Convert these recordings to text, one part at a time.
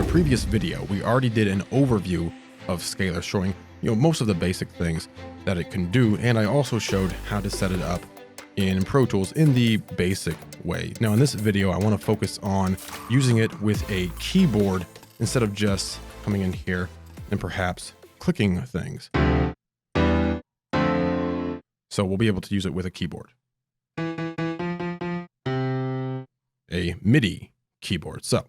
a previous video, we already did an overview of Scaler showing, most of the basic things that it can do, and I also showed how to set it up in Pro Tools in the basic way. Now in this video, I want to focus on using it with a keyboard instead of just coming in here and perhaps clicking things. So we'll be able to use it with a keyboard. A MIDI keyboard. So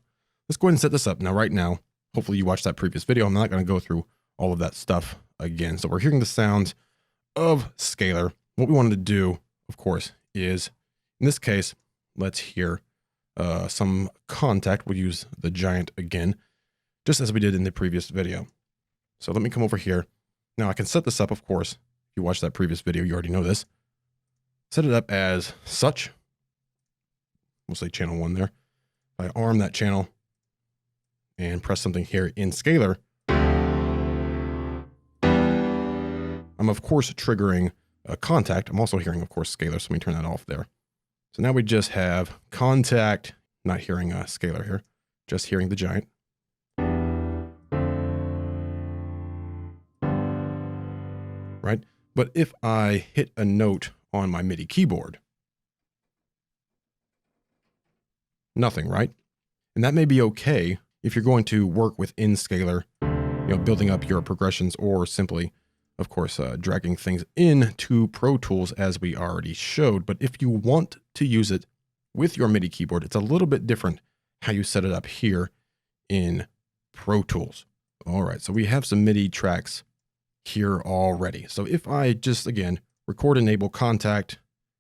let's go ahead and set this up. Now, right now, hopefully you watched that previous video. I'm not going to go through all of that stuff again. So we're hearing the sounds of Scaler. What we wanted to do, of course, is, in this case, let's hear some contact. We'll use the giant again, just as we did in the previous video. So let me come over here. Now I can set this up, of course. If you watched that previous video, you already know this. Set it up as such. We'll say channel 1 there. I arm that channel and press something here in Scaler. I'm, of course, triggering a contact. I'm also hearing, of course, Scaler, so let me turn that off there. So now we just have contact, not hearing Scaler here, just hearing the giant. Right? But if I hit a note on my MIDI keyboard, nothing, right? And that may be okay if you're going to work within Scaler, building up your progressions, or simply, of course, dragging things into Pro Tools as we already showed. But if you want to use it with your MIDI keyboard, it's a little bit different how you set it up here in Pro Tools. All right, so we have some MIDI tracks here already. So if I just, again, record enable contact,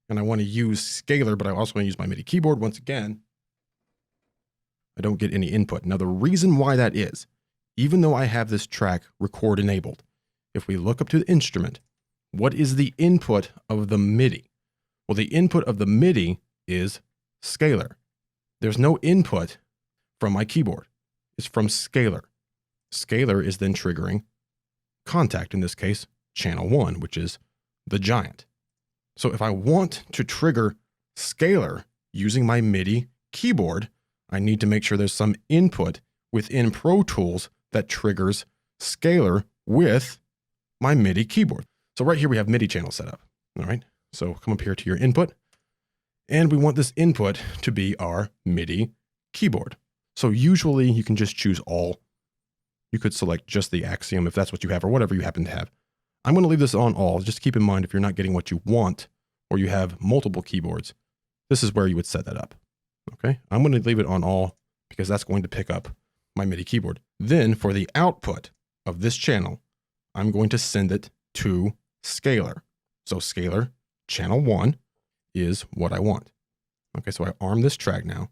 and I want to use Scaler, but I also want to use my MIDI keyboard once again, I don't get any input. Now, the reason why that is, even though I have this track record enabled, if we look up to the instrument, what is the input of the MIDI? Well, the input of the MIDI is Scaler. There's no input from my keyboard. It's from Scaler. Scaler is then triggering contact, in this case, channel 1, which is the giant. So if I want to trigger Scaler using my MIDI keyboard, I need to make sure there's some input within Pro Tools that triggers Scaler with my MIDI keyboard. So right here we have MIDI channel set up. All right. So come up here to your input, and we want this input to be our MIDI keyboard. So usually you can just choose all. You could select just the Axiom if that's what you have, or whatever you happen to have. I'm going to leave this on all. Just keep in mind, if you're not getting what you want, or you have multiple keyboards, this is where you would set that up. Okay, I'm going to leave it on all because that's going to pick up my MIDI keyboard. Then for the output of this channel, I'm going to send it to Scaler. So Scaler channel 1 is what I want. Okay, so I arm this track now.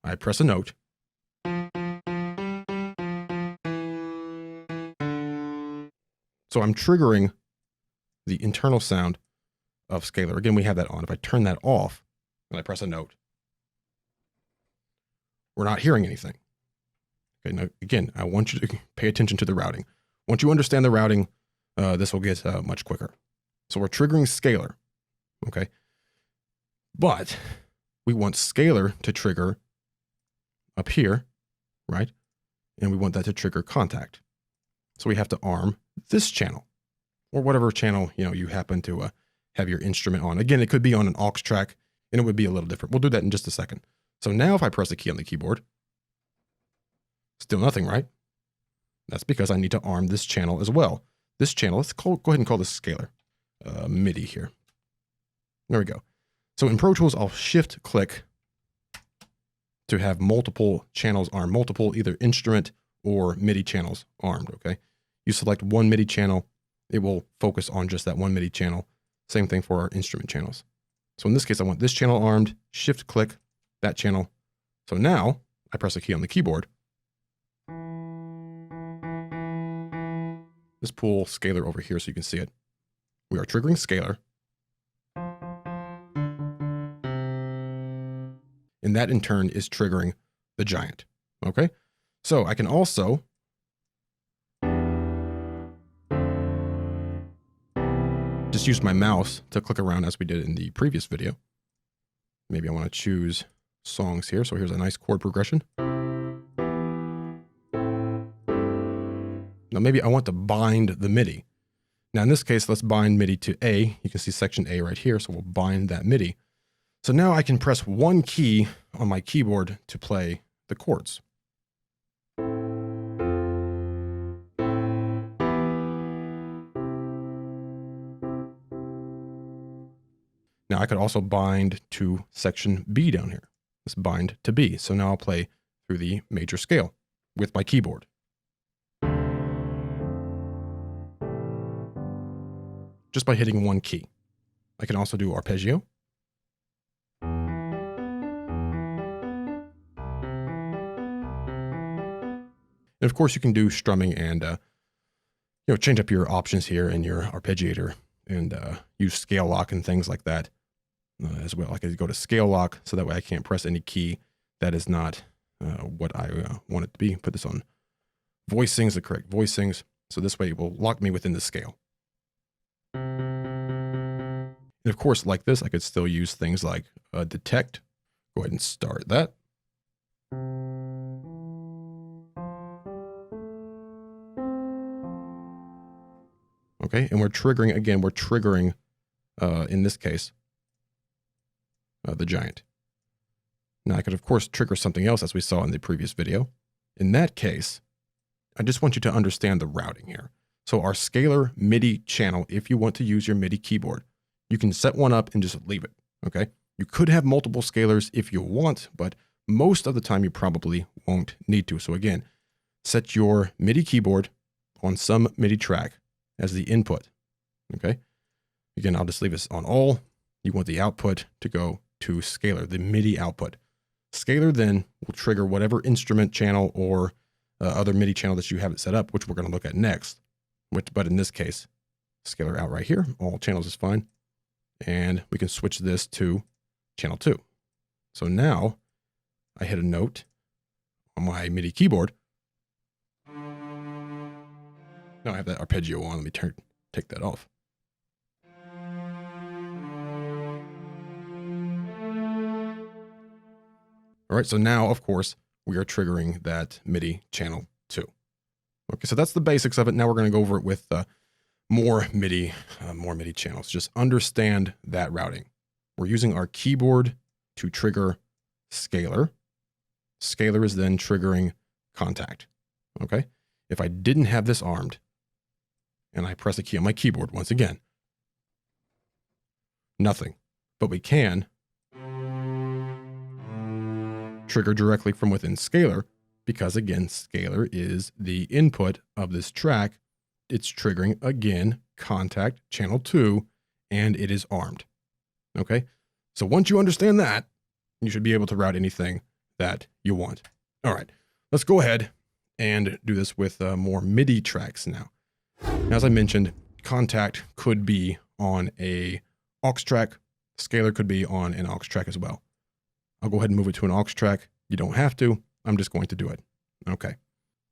I press a note. So I'm triggering the internal sound of Scaler. Again, we have that on. If I turn that off and I press a note, we're not hearing anything. Okay, now again, I want you to pay attention to the routing. Once you understand the routing, this will get much quicker. So we're triggering Scaler, okay? But we want Scaler to trigger up here, right? And we want that to trigger contact. So we have to arm this channel, or whatever channel you happen to have your instrument on. Again, it could be on an aux track, and it would be a little different. We'll do that in just a second. So now if I press the key on the keyboard, still nothing, right? That's because I need to arm this channel as well. This channel, let's go ahead and call this Scaler MIDI here. There we go. So in Pro Tools, I'll shift click to have multiple channels armed, multiple either instrument or MIDI channels armed, okay? You select one MIDI channel, it will focus on just that one MIDI channel. Same thing for our instrument channels. So in this case, I want this channel armed, shift click, that channel. So now I press a key on the keyboard. Let's pull Scaler over here so you can see it. We are triggering Scaler. And that in turn is triggering the giant. Okay. So I can also just use my mouse to click around as we did in the previous video. Maybe I want to choose songs here. So here's a nice chord progression. Now maybe I want to bind the MIDI. Now in this case, let's bind MIDI to A. You can see section A right here, so we'll bind that MIDI. So now I can press one key on my keyboard to play the chords. Now I could also bind to section B down here. Let's bind to B. So now I'll play through the major scale with my keyboard. Just by hitting one key. I can also do arpeggio. And of course you can do strumming and change up your options here in your arpeggiator and use scale lock and things like that as well. I could go to scale lock so that way I can't press any key that is not what I want it to be. Put this on voicings, the correct voicings. So this way it will lock me within the scale. And of course, like this, I could still use things like detect. Go ahead and start that. Okay, and we're triggering, again, in this case, the giant. Now I could, of course, trigger something else as we saw in the previous video. In that case, I just want you to understand the routing here. So our scalar MIDI channel, if you want to use your MIDI keyboard, you can set one up and just leave it, okay? You could have multiple scalars if you want, but most of the time you probably won't need to. So again, set your MIDI keyboard on some MIDI track as the input, okay? Again, I'll just leave this on all. You want the output to go to scalar, the MIDI output. Scalar then will trigger whatever instrument channel or other MIDI channel that you have it set up, which we're going to look at next. But in this case, scalar out right here, all channels is fine. And we can switch this to channel 2. So now I hit a note on my MIDI keyboard. Now I have that arpeggio on. Let me take that off. All right, so now, of course, we are triggering that MIDI channel 2. Okay, so that's the basics of it. Now we're going to go over it with more MIDI channels. Just understand that routing. We're using our keyboard to trigger scalar. Scalar is then triggering contact. Okay, if I didn't have this armed, and I press a key on my keyboard once again, nothing. But we can trigger directly from within scalar because, again, scalar is the input of this track. It's triggering, again, contact channel 2, and it is armed. Okay? So once you understand that, you should be able to route anything that you want. All right, let's go ahead and do this with more MIDI tracks now. Now, as I mentioned, contact could be on a aux track. Scalar could be on an aux track as well. I'll go ahead and move it to an aux track. You don't have to. I'm just going to do it. Okay.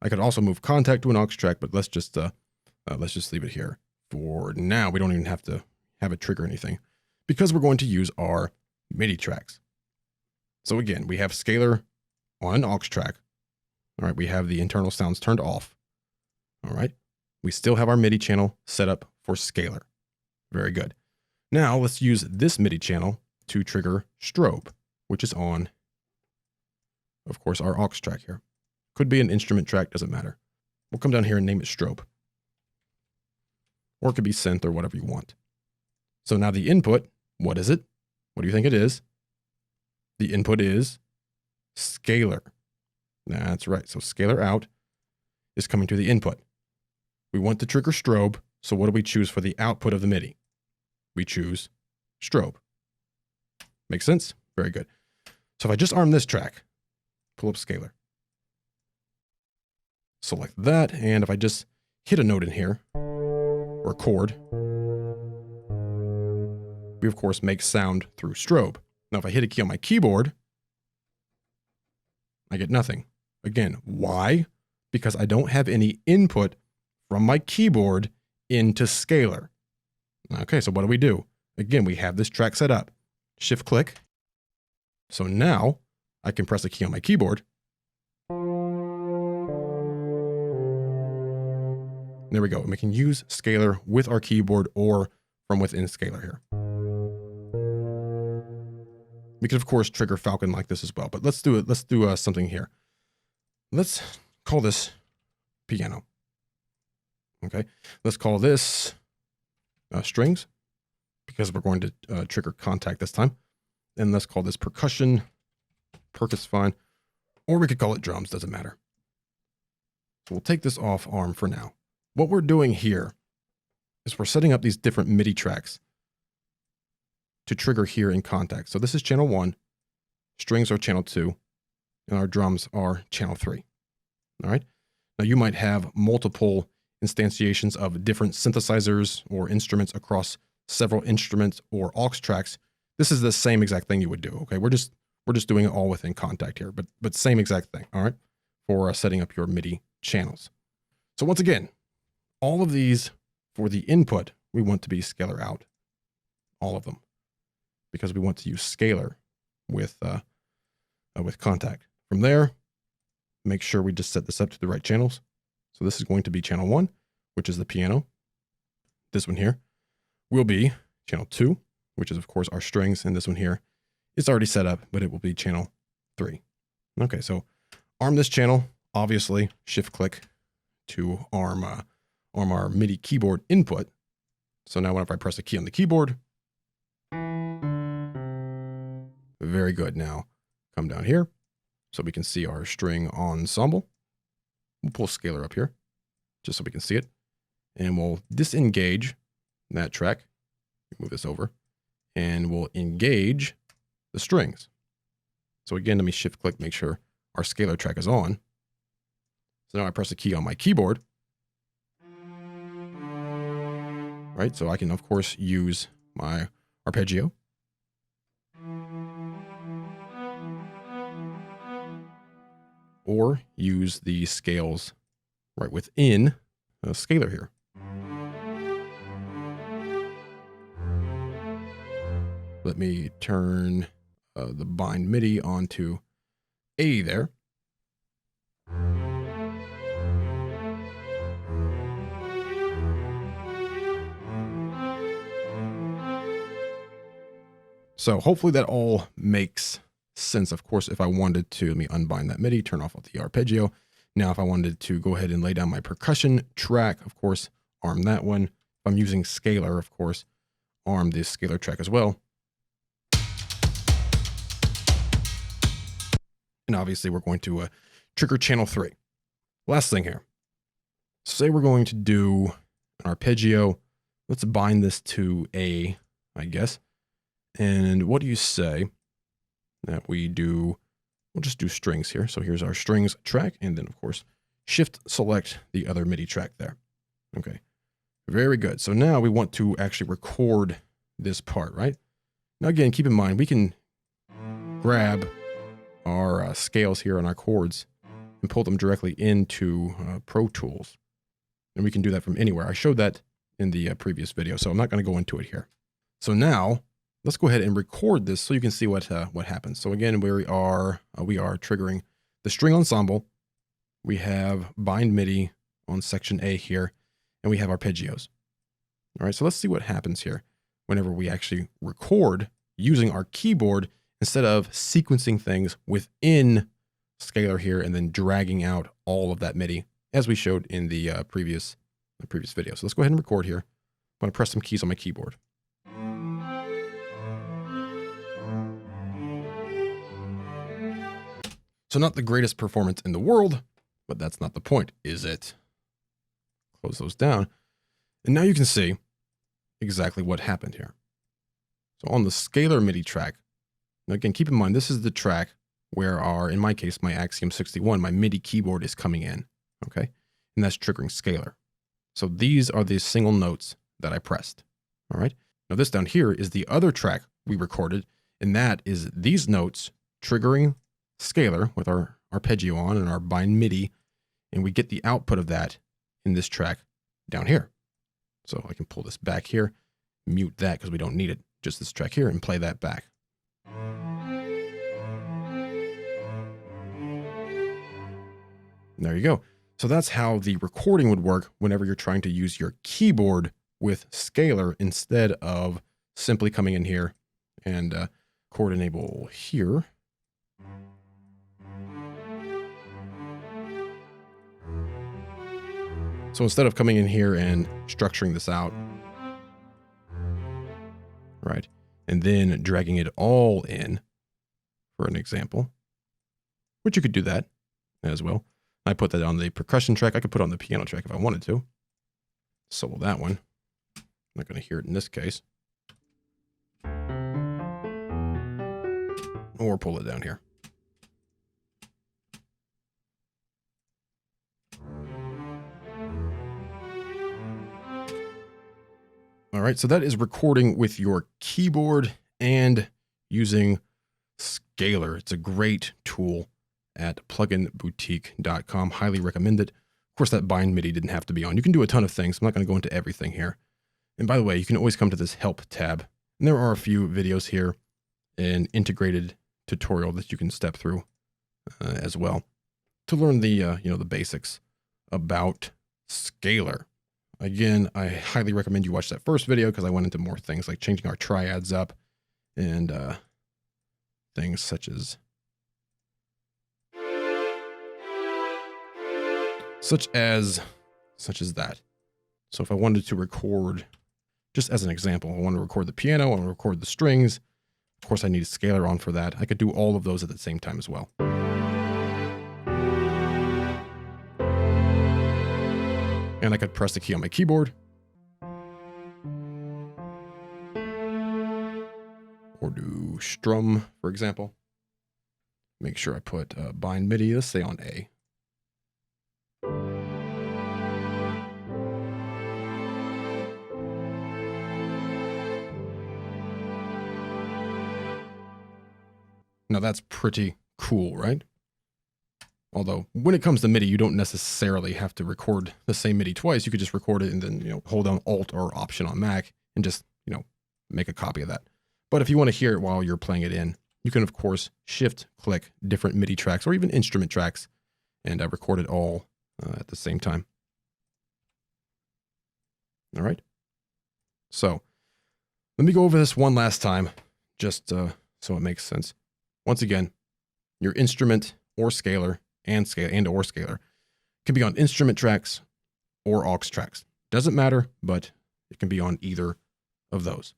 I could also move contact to an aux track, but let's just leave it here for now. We don't even have to have it trigger anything because we're going to use our MIDI tracks. So again, we have scalar on an aux track. All right. We have the internal sounds turned off. All right. We still have our MIDI channel set up for scalar. Very good. Now let's use this MIDI channel to trigger strobe, which is on, of course, our aux track here. Could be an instrument track, doesn't matter. We'll come down here and name it strobe. Or it could be synth or whatever you want. So now the input, what is it? What do you think it is? The input is scalar. That's right. So scalar out is coming to the input. We want to trigger strobe. So what do we choose for the output of the MIDI? We choose strobe. Make sense? Very good. So if I just arm this track, pull up scalar, select that, and if I just hit a note in here, or chord, we of course make sound through strobe. Now if I hit a key on my keyboard, I get nothing. Again, why? Because I don't have any input from my keyboard into scalar. Okay, so what do we do? Again, we have this track set up. Shift click. So now I can press a key on my keyboard. There we go. And we can use Scaler with our keyboard or from within Scaler here. We could, of course, trigger Falcon like this as well, but let's do it. Let's do something here. Let's call this piano. Okay. Let's call this strings because we're going to trigger contact this time. And let's call this percussion. Perc is fine. Or we could call it drums, doesn't matter. So we'll take this off arm for now. What we're doing here is we're setting up these different MIDI tracks to trigger here in contact. So this is channel 1, strings are channel 2, and our drums are channel 3. All right. Now you might have multiple instantiations of different synthesizers or instruments across several instruments or aux tracks. This is the same exact thing you would do. Okay. We're just doing it all within contact here, but same exact thing. All right. For setting up your MIDI channels. So once again, all of these for the input, we want to be scalar out, all of them, because we want to use Scaler with contact. From there, make sure we just set this up to the right channels. So this is going to be channel 1, which is the piano. This one here will be channel 2, which is of course our strings. And this one here is already set up, but it will be channel 3. Okay, so arm this channel, obviously shift click to arm our MIDI keyboard input. So now whenever I press a key on the keyboard, very good. Now come down here so we can see our string ensemble. We'll pull Scaler up here just so we can see it. And we'll disengage that track. Move this over and we'll engage the strings. So again, let me shift click, make sure our Scaler track is on. So now I press a key on my keyboard. Right, so I can of course use my arpeggio. Or use the scales right within a Scaler here. Let me turn the bind MIDI onto A there. So hopefully that all makes sense. Of course, if I wanted to, let me unbind that MIDI, turn off the arpeggio. Now, if I wanted to go ahead and lay down my percussion track, of course, arm that one. If I'm using Scaler, of course, arm this Scaler track as well. And obviously, we're going to trigger channel 3. Last thing here. Say we're going to do an arpeggio. Let's bind this to A, I guess. And what do you say that we do? We'll just do strings here. So here's our strings track. And then, of course, shift select the other MIDI track there. Okay, very good. So now we want to actually record this part, right? Now, again, keep in mind, we can grab our scales here on our chords and pull them directly into Pro Tools. And we can do that from anywhere. I showed that in the previous video, so I'm not going to go into it here. So now, let's go ahead and record this so you can see what happens. So again, we are triggering the string ensemble. We have bind MIDI on section A here, and we have arpeggios. All right, so let's see what happens here whenever we actually record using our keyboard instead of sequencing things within Scaler here and then dragging out all of that MIDI as we showed in the previous video. So let's go ahead and record here. I'm going to press some keys on my keyboard. So not the greatest performance in the world, but that's not the point, is it? Close those down. And now you can see exactly what happened here. So on the Scaler MIDI track, now again, keep in mind, this is the track where in my case, my Axiom 61, my MIDI keyboard is coming in, okay? And that's triggering Scaler. So these are the single notes that I pressed, all right? Now this down here is the other track we recorded, and that is these notes triggering Scaler with our arpeggio on and our bind MIDI, and we get the output of that in this track down here. So I can pull this back here, mute that because we don't need it, just this track here, and play that back. And there you go. So that's how the recording would work whenever you're trying to use your keyboard with Scaler instead of simply coming in here and chord enable here. So instead of coming in here and structuring this out, right, and then dragging it all in for an example, which you could do that as well. I put that on the percussion track. I could put it on the piano track if I wanted to. Solo that one. I'm not going to hear it in this case. Or pull it down here. All right, so that is recording with your keyboard and using Scaler. It's a great tool at pluginboutique.com. Highly recommend it. Of course, that bind MIDI didn't have to be on. You can do a ton of things. I'm not going to go into everything here. And by the way, you can always come to this help tab. And there are a few videos here, an integrated tutorial that you can step through as well to learn the the basics about Scaler. Again, I highly recommend you watch that first video because I went into more things like changing our triads up and things such as that. So if I wanted to record, just as an example, I want to record the piano, I want to record the strings. Of course, I need a Scaler on for that. I could do all of those at the same time as well. And I could press the key on my keyboard. Or do strum, for example. Make sure I put bind MIDI, let's say on A. Now that's pretty cool, right? Although when it comes to MIDI, you don't necessarily have to record the same MIDI twice. You could just record it and then, hold down Alt or Option on Mac and just, make a copy of that. But if you want to hear it while you're playing it in, you can, of course, shift-click different MIDI tracks or even instrument tracks and record it all at the same time. All right. So let me go over this one last time, just so it makes sense. Once again, your instrument or scaler or scaler can be on instrument tracks or aux tracks. Doesn't matter, but it can be on either of those.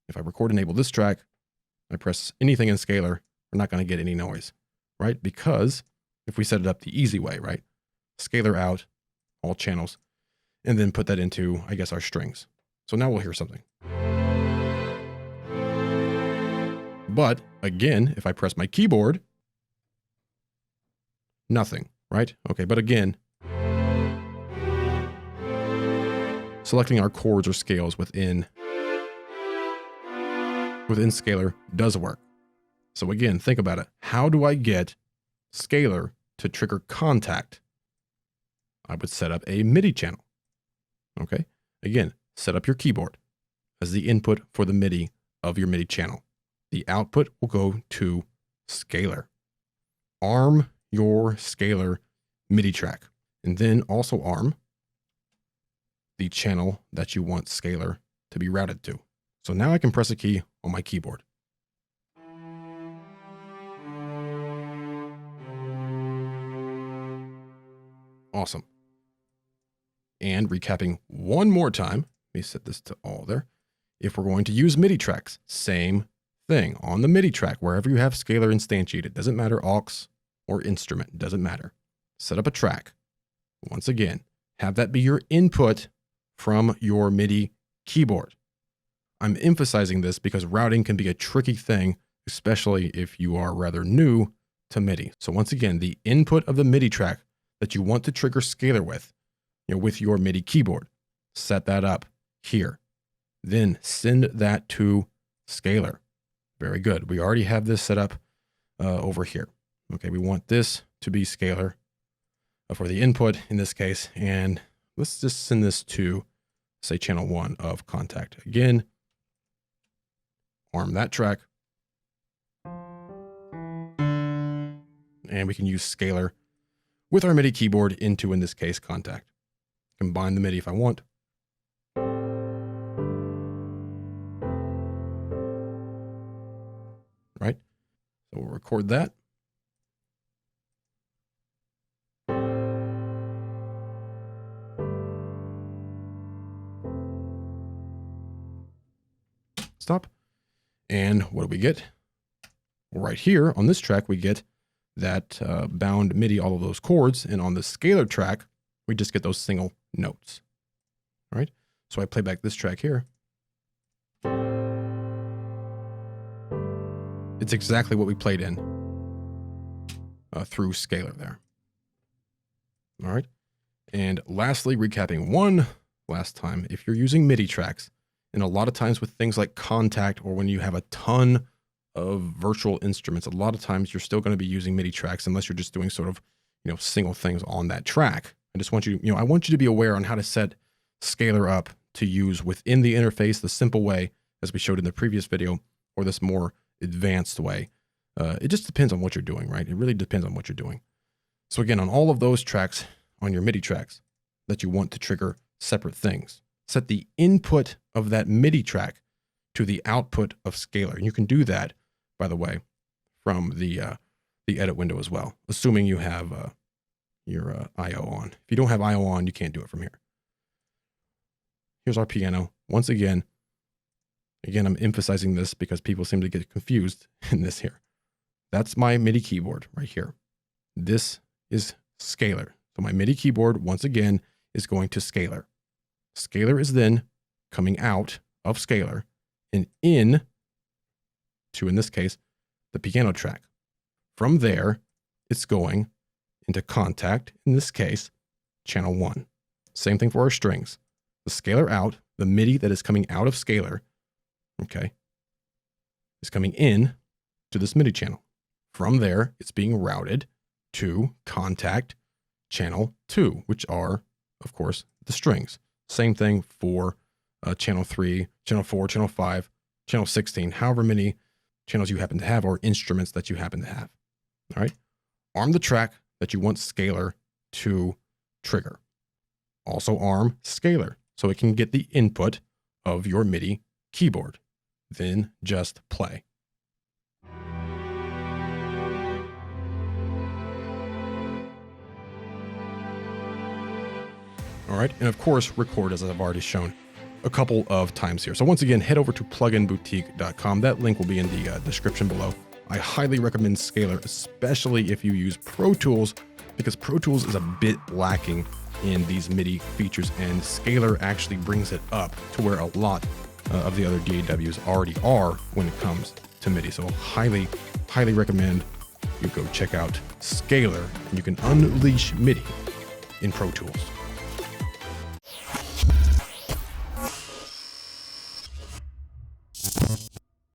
If I record enable this track, I press anything in scaler, we're not going to get any noise, right? Because if we set it up the easy way, right? Scaler out, all channels, and then put that into, I guess, our strings. So now we'll hear something. But again, if I press my keyboard, nothing, right? Okay, but again, selecting our chords or scales within Scaler does work. So again, think about it. How do I get Scaler to trigger contact? I would set up a MIDI channel. Okay, again, set up your keyboard as the input for the MIDI of your MIDI channel. The output will go to Scaler. Arm your Scaler MIDI track, and then also arm the channel that you want Scaler to be routed to. So now I can press a key on my keyboard. Awesome. And recapping one more time, let me set this to all there. If we're going to use MIDI tracks, same thing. On the MIDI track, wherever you have Scaler instantiated, doesn't matter aux or instrument, doesn't matter. Set up a track. Once again, have that be your input from your MIDI keyboard. I'm emphasizing this because routing can be a tricky thing, especially if you are rather new to MIDI. So once again, the input of the MIDI track that you want to trigger Scaler with, with your MIDI keyboard, set that up here. Then send that to Scaler. Very good. We already have this set up over here. Okay, we want this to be Scaler for the input in this case. And let's just send this to, say, channel 1 of contact. Again, arm that track. And we can use Scaler with our MIDI keyboard into, in this case, Contact. Combine the MIDI if I want. Right? So we'll record that. Stop. And what do we get? Well, right here on this track, we get that bound MIDI, all of those chords. And on the scalar track, we just get those single notes. All right. So I play back this track here. It's exactly what we played in through scalar there. All right. And lastly, recapping one last time, if you're using MIDI tracks, and a lot of times with things like Contact, or when you have a ton of virtual instruments, a lot of times you're still going to be using MIDI tracks unless you're just doing sort of, single things on that track. I just want you, I want you to be aware on how to set scalar up to use within the interface the simple way, as we showed in the previous video, or this more advanced way. It just depends on what you're doing, right? It really depends on what you're doing. So again, on all of those tracks, on your MIDI tracks that you want to trigger separate things, set the input of that MIDI track to the output of scalar. And you can do that, by the way, from the edit window as well, assuming you have your I/O on. If you don't have I/O on, you can't do it from here. Here's our piano. Once again, I'm emphasizing this because people seem to get confused in this here. That's my MIDI keyboard right here. This is scalar. So my MIDI keyboard, once again, is going to scalar. Scalar is then coming out of scalar and in to, in this case, the piano track. From there, it's going into Contact, in this case, channel 1. Same thing for our strings. The scalar out, the MIDI that is coming out of scalar, okay, is coming in to this MIDI channel. From there, it's being routed to Contact channel 2, which are, of course, the strings. Same thing for channel 3, channel 4, channel 5, channel 16, however many channels you happen to have or instruments that you happen to have. All right. Arm the track that you want scalar to trigger. Also arm scalar so it can get the input of your MIDI keyboard. Then just play. All right, and of course, record, as I've already shown a couple of times here. So once again, head over to pluginboutique.com. That link will be in the description below. I highly recommend Scaler, especially if you use Pro Tools, because Pro Tools is a bit lacking in these MIDI features, and Scaler actually brings it up to where a lot of the other DAWs already are when it comes to MIDI. So highly recommend you go check out Scaler, and you can unleash MIDI in Pro Tools.